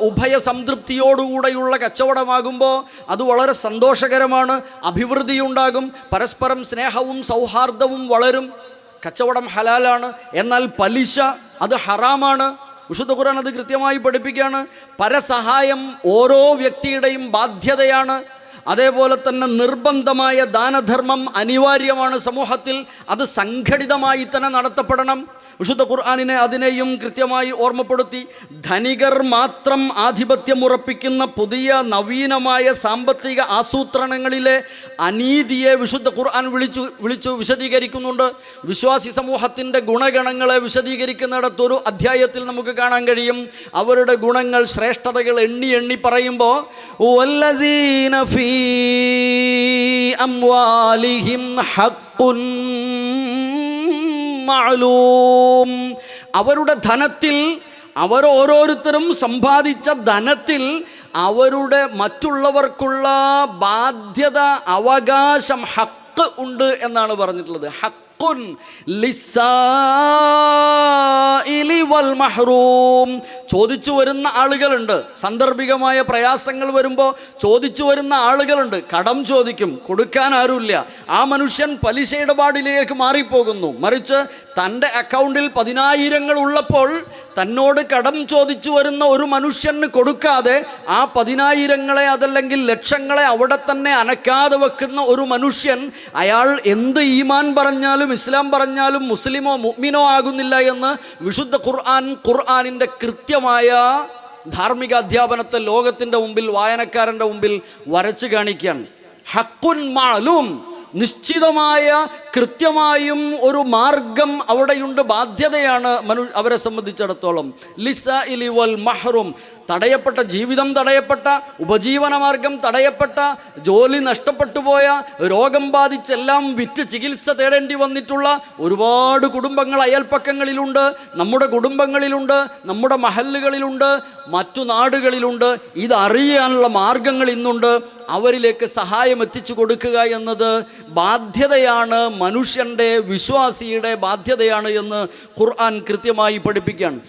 ഉഭയസംതൃപ്തിയോടുകൂടെയുള്ള കച്ചവടമാകുമ്പോൾ അത് വളരെ സന്തോഷകരമാണ്, അഭിവൃദ്ധിയുണ്ടാകും, പരസ്പരം സ്നേഹവും സൗഹാർദ്ദവും വളരും. കച്ചവടം ഹലാലാണ്. എന്നാൽ പലിശ അത് ഹറാമാണ്. വിശുദ്ധ ഖുർആൻ അത് കൃത്യമായി പഠിപ്പിക്കുകയാണ്. പരസഹായം ഓരോ വ്യക്തിയുടെയും ബാധ്യതയാണ്. അതേപോലെ തന്നെ നിർബന്ധമായ ദാനധർമ്മം അനിവാര്യമാണ് സമൂഹത്തിൽ. അത് സംഘടിതമായി തന്നെ നടത്തപ്പെടണം. വിശുദ്ധ ഖുർആനിനെ അതിനെയും കൃത്യമായി ഓർമ്മപ്പെടുത്തി. ധനികർ മാത്രം ആധിപത്യം ഉറപ്പിക്കുന്ന പുതിയ നവീനമായ സാമ്പത്തിക ആസൂത്രണങ്ങളിലെ അനീതിയെ വിശുദ്ധ ഖുർആൻ വിളിച്ചു വിശദീകരിക്കുന്നുണ്ട്. വിശ്വാസി സമൂഹത്തിൻ്റെ ഗുണഗണങ്ങളെ വിശദീകരിക്കുന്നിടത്തൊരു അധ്യായത്തിൽ നമുക്ക് കാണാൻ കഴിയും. അവരുടെ ഗുണങ്ങൾ, ശ്രേഷ്ഠതകൾ എണ്ണി എണ്ണി പറയുമ്പോൾ വല്ലദീന ഫീ അംവാലിഹിം ഹഖ്ഖുൻ മഅലൂം, അവരുടെ ധനത്തിൽ, അവരോരോരുത്തരും സമ്പാദിച്ച ധനത്തിൽ അവരുടെ മറ്റുള്ളവർക്കുള്ള ബാധ്യത, അവകാശം, ഹക്ക് ഉണ്ട് എന്നാണ് പറഞ്ഞിട്ടുള്ളത്. ഹക്കുൻ ലിസ്സാഇലി വൽ മഹ്റൂം. ചോദിച്ചു വരുന്ന ആളുകളുണ്ട്. സാന്ദർഭികമായ പ്രയാസങ്ങൾ വരുമ്പോൾ ചോദിച്ചു വരുന്ന ആളുകളുണ്ട്. കടം ചോദിക്കും, കൊടുക്കാൻ ആരുമില്ല. ആ മനുഷ്യൻ പലിശ ഇടപാടിലേക്ക് മാറിപ്പോകുന്നു. മറിച്ച് തൻ്റെ അക്കൗണ്ടിൽ 10,000 ഉള്ളപ്പോൾ തന്നോട് കടം ചോദിച്ചു വരുന്ന ഒരു മനുഷ്യന് കൊടുക്കാതെ ആ 10,000 അതല്ലെങ്കിൽ ലക്ഷങ്ങളെ അവിടെ തന്നെ അനക്കാതെ വെക്കുന്ന ഒരു മനുഷ്യൻ, അയാൾ എന്ത് ഈമാൻ പറഞ്ഞാലും ഇസ്ലാം പറഞ്ഞാലും മുസ്ലിമോ മുഅ്മിനോ ആകുന്നില്ല എന്ന് വിശുദ്ധ ഖുർആനിൻ്റെ കൃത്യമായ ധാർമ്മിക അധ്യാപനത്തെ ലോകത്തിൻ്റെ മുമ്പിൽ, വായനക്കാരൻ്റെ മുമ്പിൽ വരച്ചു കാണിക്കുകയാണ്. ഹക്കുൻ മഅലൂം, നിശ്ചിതമായ കൃത്യമായും ഒരു മാർഗം അവിടെയുണ്ട്, ബാധ്യതയാണ് അവരെ സംബന്ധിച്ചിടത്തോളം. ലിസ്സാഇലി വൽ മഹ്റൂം, തടയപ്പെട്ട ജീവിതം, തടയപ്പെട്ട ഉപജീവനമാർഗം, തടയപ്പെട്ട ജോലി നഷ്ടപ്പെട്ടു പോയ, രോഗം ബാധിച്ചെല്ലാം വിറ്റ് ചികിത്സ തേടേണ്ടി വന്നിട്ടുള്ള ഒരുപാട് കുടുംബങ്ങൾ അയൽപ്പക്കങ്ങളിലുണ്ട്, നമ്മുടെ കുടുംബങ്ങളിലുണ്ട്, നമ്മുടെ മഹല്ലുകളിലുണ്ട്, മറ്റു നാടുകളിലുണ്ട്. ഇതറിയാനുള്ള മാർഗങ്ങൾ ഇന്നുണ്ട്. അവരിലേക്ക് സഹായം എത്തിച്ചു കൊടുക്കുക എന്നത് ബാധ്യതയാണ്, മനുഷ്യൻ്റെ, വിശ്വാസിയുടെ ബാധ്യതയാണ് എന്ന് ഖുർആൻ കൃത്യമായി പഠിപ്പിക്കുകയാണ്.